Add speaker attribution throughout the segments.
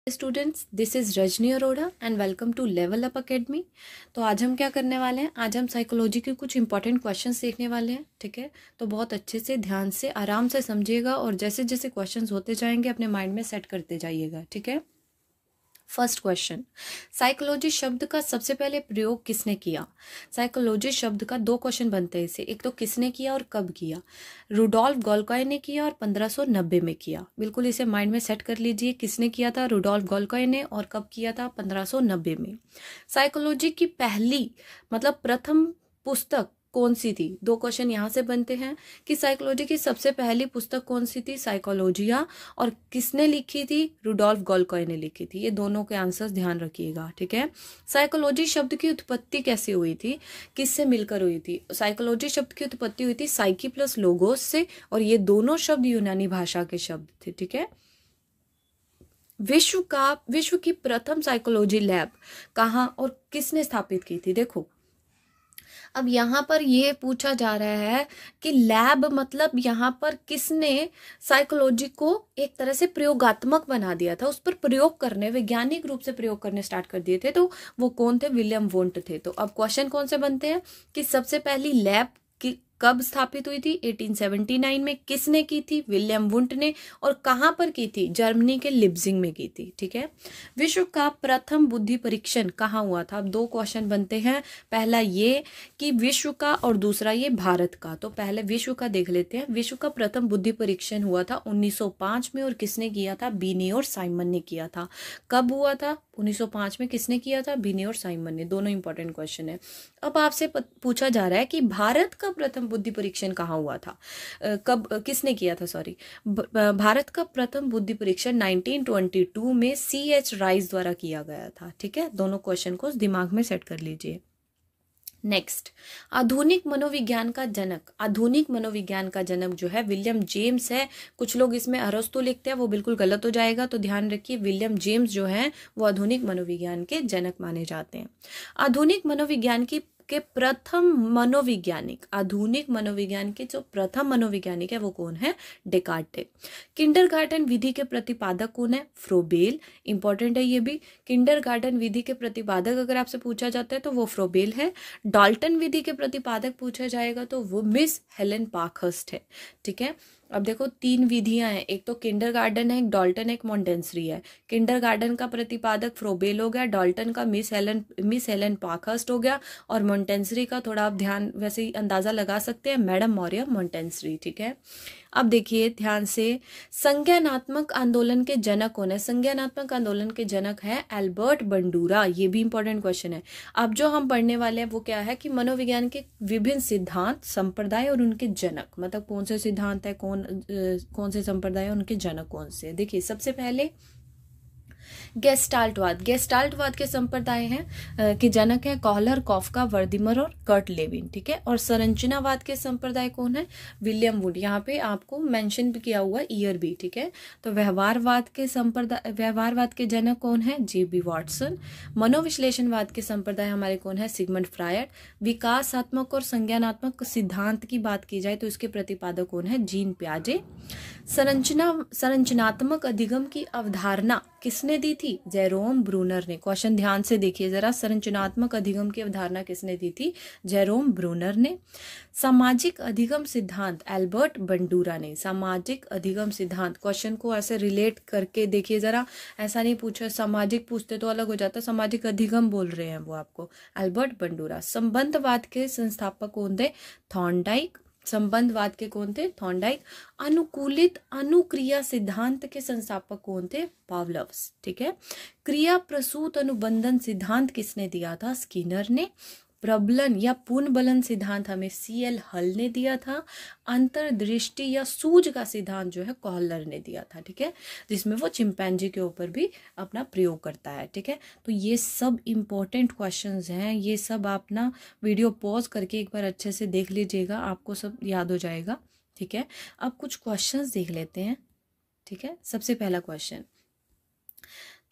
Speaker 1: Students, this is Rajni Arora and welcome to Level Up Academy. तो आज हम क्या करने वाले हैं, आज हम साइकोलॉजी के कुछ इंपॉर्टेंट क्वेश्चंस देखने वाले हैं। ठीक है, तो बहुत अच्छे से ध्यान से आराम से समझिएगा और जैसे जैसे क्वेश्चंस होते जाएंगे अपने माइंड में सेट करते जाइएगा। ठीक है, फर्स्ट क्वेश्चन, साइकोलॉजी शब्द का सबसे पहले प्रयोग किसने किया। साइकोलॉजी शब्द का दो क्वेश्चन बनते हैं इसे, एक तो किसने किया और कब किया। रुडोल्फ गोल्कॉय ने किया और 1590 में किया। बिल्कुल इसे माइंड में सेट कर लीजिए, किसने किया था, रुडोल्फ गोल्कॉय ने, और कब किया था, 1590 में। साइकोलॉजी की पहली मतलब प्रथम पुस्तक कौन सी थी। दो क्वेश्चन यहाँ से बनते हैं कि साइकोलॉजी की सबसे पहली पुस्तक कौन सी थी, साइकोलॉजिया, और किसने लिखी थी, रुडोल्फ गोल्कॉय ने लिखी थी। ये दोनों के आंसर्स ध्यान रखिएगा। ठीक है, साइकोलॉजी शब्द की उत्पत्ति कैसे हुई थी, किससे मिलकर हुई थी। साइकोलॉजी शब्द की उत्पत्ति हुई थी साइकी प्लस लोगोस से, और ये दोनों शब्द यूनानी भाषा के शब्द थे। ठीक है, विश्व की प्रथम साइकोलॉजी लैब कहाँ और किसने स्थापित की थी। देखो, अब यहाँ पर ये पूछा जा रहा है कि लैब मतलब यहाँ पर किसने साइकोलॉजी को एक तरह से प्रयोगात्मक बना दिया था, उस पर प्रयोग करने, वैज्ञानिक रूप से प्रयोग करने स्टार्ट कर दिए थे। तो वो कौन थे, विलियम वुंट थे। तो अब क्वेश्चन कौन से बनते हैं कि सबसे पहली लैब की कब स्थापित हुई थी, 1879 में, किसने की थी, विलियम वुंट ने, और कहाँ पर की थी, जर्मनी के लिप्जिंग में की थी। ठीक है, विश्व का प्रथम बुद्धि परीक्षण कहाँ हुआ था। अब दो क्वेश्चन बनते हैं, पहला ये कि विश्व का और दूसरा ये भारत का। तो पहले विश्व का देख लेते हैं। विश्व का प्रथम बुद्धि परीक्षण हुआ था 1905 में, और किसने किया था, बीने और साइमन ने किया था। कब हुआ था, 1905 में, किसने किया था, बीने और साइमन ने। दोनों इंपॉर्टेंट क्वेश्चन है। अब आपसे पूछा जा रहा है कि भारत का प्रथम बुद्धि परीक्षण कहाँ हुआ था, कब, किसने किया था, सॉरी। भारत का प्रथम बुद्धि परीक्षण 1922 में C.H. राइस द्वारा किया गया था। ठीक है, दोनों क्वेश्चन को दिमाग में सेट कर लीजिए। नेक्स्ट, आधुनिक मनोविज्ञान का जनक। आधुनिक मनोविज्ञान का जनक जो है विलियम जेम्स है। कुछ लोग इसमें अरस्तु लिखते हैं, वो बिल्कुल गलत हो जाएगा, तो ध्यान रखिए विलियम जेम्स जो है वो आधुनिक मनोविज्ञान के जनक माने जाते हैं। आधुनिक मनोविज्ञान के प्रथम मनोवैज्ञानिक, आधुनिक मनोविज्ञान के जो प्रथम मनोवैज्ञानिक है वो कौन है, डेकार्टे। किंडरगार्टन विधि के प्रतिपादक कौन है, फ्रोबेल। इंपॉर्टेंट है ये भी, किंडरगार्टन विधि के प्रतिपादक अगर आपसे पूछा जाता है तो वो फ्रोबेल है। डाल्टन विधि के प्रतिपादक पूछा जाएगा तो वो मिस हेलेन पार्कहर्स्ट है। ठीक है, अब देखो तीन विधियां हैं, एक तो किंडरगार्टन है, एक डाल्टन है, एक मॉन्टेंसरी है। किंडरगार्टन का प्रतिपादक फ्रोबेल हो गया, डाल्टन का मिस हेलेन पार्कहर्स्ट हो गया, और मॉन्टेंसरी का थोड़ा आप ध्यान वैसे ही अंदाजा लगा सकते हैं, मैडम मौर्य मॉन्टेंसरी। ठीक है, अब देखिए ध्यान से, संज्ञानात्मक आंदोलन के जनक कौन है। संज्ञानात्मक आंदोलन के जनक है एल्बर्ट बंडूरा। ये भी इंपॉर्टेंट क्वेश्चन है। अब जो हम पढ़ने वाले हैं वो क्या है कि मनोविज्ञान के विभिन्न सिद्धांत, संप्रदाय और उनके जनक, मतलब कौन से सिद्धांत है, कौन से संप्रदाय, उनके जनक कौन से। देखिए सबसे पहले गेस्टाल्टवाद। गेस्टाल्टवाद के संप्रदाय हैं कि जनक है कॉलर, कॉफका, वर्दिमर और कर्ट लेविन। ठीक है, और संरचनावाद के संप्रदाय कौन है, विलियम वुड। यहाँ पे आपको मेंशन भी किया हुआ ईयर भी। ठीक है, तो व्यवहारवाद के जनक कौन है, J.B. वाटसन। मनोविश्लेषणवाद के संप्रदाय हमारे कौन है, सिगमंड फ्रायड। विकासात्मक और संज्ञानात्मक सिद्धांत की बात की जाए तो इसके प्रतिपादक कौन है, जीन प्याजे। संरचनात्मक अधिगम की अवधारणा किसने दी थी, जेरोम ब्रूनर ने। क्वेश्चन ध्यान से देखिए जरा, संरचनात्मक अधिगम की अवधारणा किसने दी थी, जेरोम ब्रूनर ने। सामाजिक अधिगम सिद्धांत एल्बर्ट बंडूरा ने। सामाजिक अधिगम सिद्धांत, क्वेश्चन को ऐसे रिलेट करके देखिए जरा, ऐसा नहीं पूछा सामाजिक पूछते तो अलग हो जाता, सामाजिक अधिगम बोल रहे हैं वो आपको, एल्बर्ट बंडूरा। संबंधवाद के संस्थापक कौन थे, थॉर्नडाइक। संबंधवाद के कौन थे, थॉर्नडाइक। अनुकूलित अनुक्रिया सिद्धांत के संस्थापक कौन थे, पावलव्स। ठीक है, क्रिया प्रसूत अनुबंधन सिद्धांत किसने दिया था, स्किनर ने। प्रबलन या पुनर्बलन सिद्धांत हमें C.L. हल ने दिया था। अंतर्दृष्टि या सूझ का सिद्धांत जो है कॉलर ने दिया था। ठीक है, जिसमें वो चिंपैंजी के ऊपर भी अपना प्रयोग करता है। ठीक है, तो ये सब इम्पोर्टेंट क्वेश्चंस हैं, ये सब आप ना वीडियो पॉज करके एक बार अच्छे से देख लीजिएगा, आपको सब याद हो जाएगा। ठीक है, अब कुछ क्वेश्चंस देख लेते हैं। ठीक है, सबसे पहला क्वेश्चन,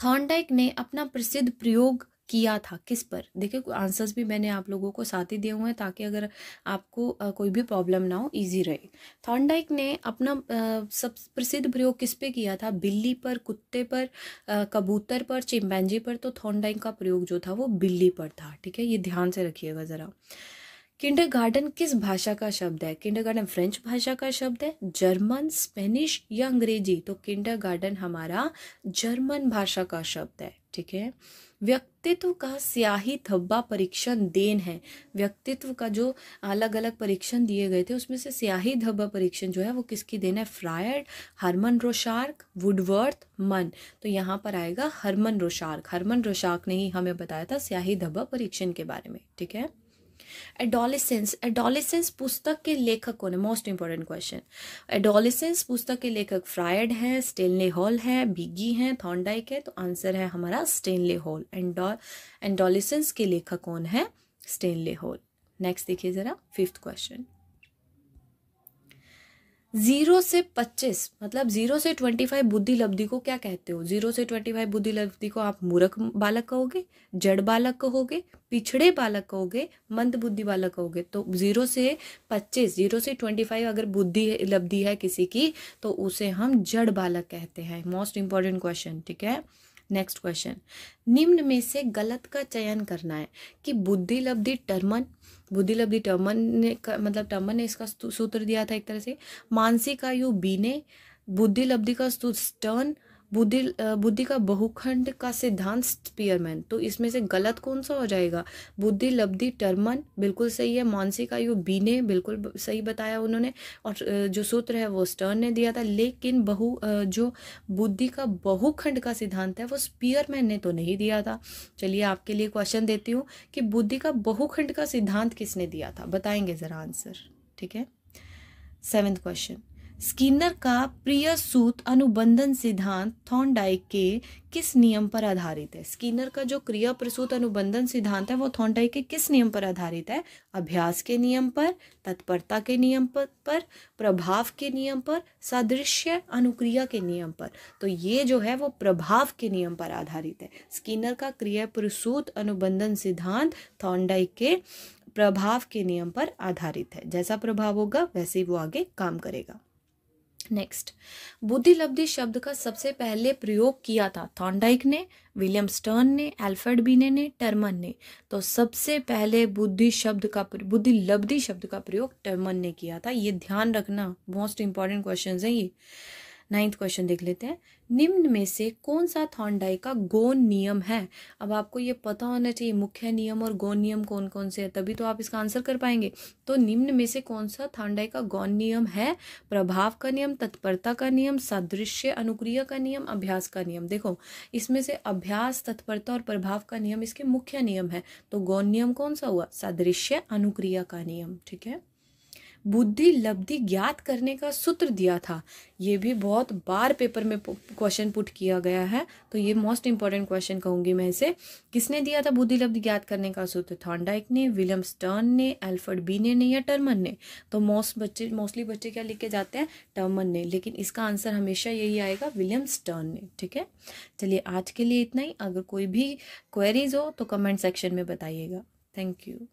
Speaker 1: थॉर्नडाइक ने अपना प्रसिद्ध प्रयोग किया था किस पर। देखिए आंसर्स भी मैंने आप लोगों को साथ ही दिए हुए हैं ताकि अगर आपको कोई भी प्रॉब्लम ना हो, इजी रहे। थॉर्नडाइक ने अपना सब प्रसिद्ध प्रयोग किस पे किया था? बिल्ली पर, कुत्ते पर, कबूतर पर, चिंपैंजी पर। तो थॉर्नडाइक का प्रयोग जो था वो बिल्ली पर था। ठीक है, ये ध्यान से रखिएगा ज़रा। किंडरगार्टन किस भाषा का शब्द है? किंडरगार्टन फ्रेंच भाषा का शब्द है, जर्मन, स्पेनिश या अंग्रेजी? तो किंडरगार्टन हमारा जर्मन भाषा का शब्द है। ठीक है। व्यक्तित्व का स्याही धब्बा परीक्षण देन है। व्यक्तित्व का जो अलग अलग परीक्षण दिए गए थे उसमें से स्याही धब्बा परीक्षण जो है वो किसकी देन है? फ्रायड, हरमन रोशार्क, वुडवर्थ, मन। तो यहाँ पर आएगा हरमन रोशार्क। हरमन रोशार्क ने ही हमें बताया था स्याही धब्बा परीक्षण के बारे में। ठीक है। एडोलिसेंस, एडोलिसेंस पुस्तक के लेखक कौन है? Most important question. एडोलिसेंस पुस्तक के लेखक फ्रायड है, स्टेनले हॉल है, बिगी है, थॉर्नडाइक है। तो आंसर है हमारा स्टेनले हॉल। एडोलिसेंस के लेखक कौन है? Stanley hall. नेक्स्ट देखिए जरा, 5th क्वेश्चन। 0 से 25 मतलब 0 से 25 बुद्धि लब्धि को क्या कहते हो? 0 से 25 बुद्धि लब्धि को आप मूर्ख बालक कहोगे, जड़ बालक कहोगे, पिछड़े बालक कहोगे, मंद बुद्धि बालक कहोगे? तो 0 से 25, 0 से 25 अगर बुद्धि लब्धि है किसी की तो उसे हम जड़ बालक कहते हैं। Most important question. ठीक है। नेक्स्ट क्वेश्चन, निम्न में से गलत का चयन करना है कि बुद्धि लब्धि टर्मन, बुद्धि लब्धि टर्मन ने मतलब टर्मन ने इसका सूत्र दिया था एक तरह से, मानसिक आयु बी ने, बुद्धि लब्धि का सूत्र स्टर्न, बुद्धि का बहुखंड का सिद्धांत स्पीयरमैन। तो इसमें से गलत कौन सा हो जाएगा? बुद्धि लब्धि टर्मन बिल्कुल सही है, मानसिक आयु बी ने बिल्कुल सही बताया उन्होंने, और जो सूत्र है वो स्टर्न ने दिया था। लेकिन जो बुद्धि का बहुखंड का सिद्धांत है वो स्पीयरमैन ने तो नहीं दिया था। चलिए आपके लिए क्वेश्चन देती हूँ कि बुद्धि का बहुखंड का सिद्धांत किसने दिया था? बताएंगे जरा आंसर। ठीक है। 7th क्वेश्चन, स्किनर का प्रिय सूत अनुबंधन सिद्धांत थॉर्नडाइक के किस नियम पर आधारित है? स्किनर का जो क्रिया प्रसूत अनुबंधन सिद्धांत है वो थॉर्नडाइक के किस नियम पर आधारित है? अभ्यास के नियम पर, तत्परता के नियम पर, प्रभाव के नियम पर, सादृश्य अनुक्रिया के नियम पर। तो ये जो है वो प्रभाव के नियम पर आधारित है। स्किनर का क्रिया प्रसूत अनुबंधन सिद्धांत थॉर्नडाइक के प्रभाव के नियम पर आधारित है। जैसा प्रभाव होगा वैसे ही वो आगे काम करेगा। नेक्स्ट, बुद्धि लब्धि शब्द का सबसे पहले प्रयोग किया था थॉर्नडाइक ने, विलियम स्टर्न ने, अल्फ्रेड बीने ने, टर्मन ने? तो सबसे पहले बुद्धि लब्धि शब्द का प्रयोग टर्मन ने किया था। ये ध्यान रखना, मोस्ट इंपॉर्टेंट क्वेश्चन है ये। 9th क्वेश्चन देख लेते हैं, निम्न में से कौन सा थॉर्नडाइक का गौण नियम है? अब आपको ये पता होना चाहिए मुख्य नियम और गौण नियम कौन कौन से हैं, तभी तो आप इसका आंसर कर पाएंगे। तो निम्न में से कौन सा थॉर्नडाइक का गौण नियम है? प्रभाव का नियम, तत्परता का नियम, सादृश्य अनुक्रिया का नियम, अभ्यास का नियम। देखो इसमें से अभ्यास, तत्परता और प्रभाव का नियम इसके मुख्य नियम है। तो गौण नियम कौन सा हुआ? सादृश्य अनुक्रिया का नियम। ठीक है। बुद्धि लब्धि ज्ञात करने का सूत्र दिया था, ये भी बहुत बार पेपर में क्वेश्चन पुट किया गया है। तो ये मोस्ट इंपॉर्टेंट क्वेश्चन कहूंगी मैं इसे। किसने दिया था बुद्धि लब्धि ज्ञात करने का सूत्र? थॉर्नडाइक ने, विलियम स्टर्न ने, अल्फ्रेड बीने ने या टर्मन ने? तो मोस्टली बच्चे क्या लिख के जाते हैं? टर्मन ने। लेकिन इसका आंसर हमेशा यही आएगा, विलियम स्टर्न ने। ठीक है। चलिए आज के लिए इतना ही। अगर कोई भी क्वेरीज हो तो कमेंट सेक्शन में बताइएगा। Thank you.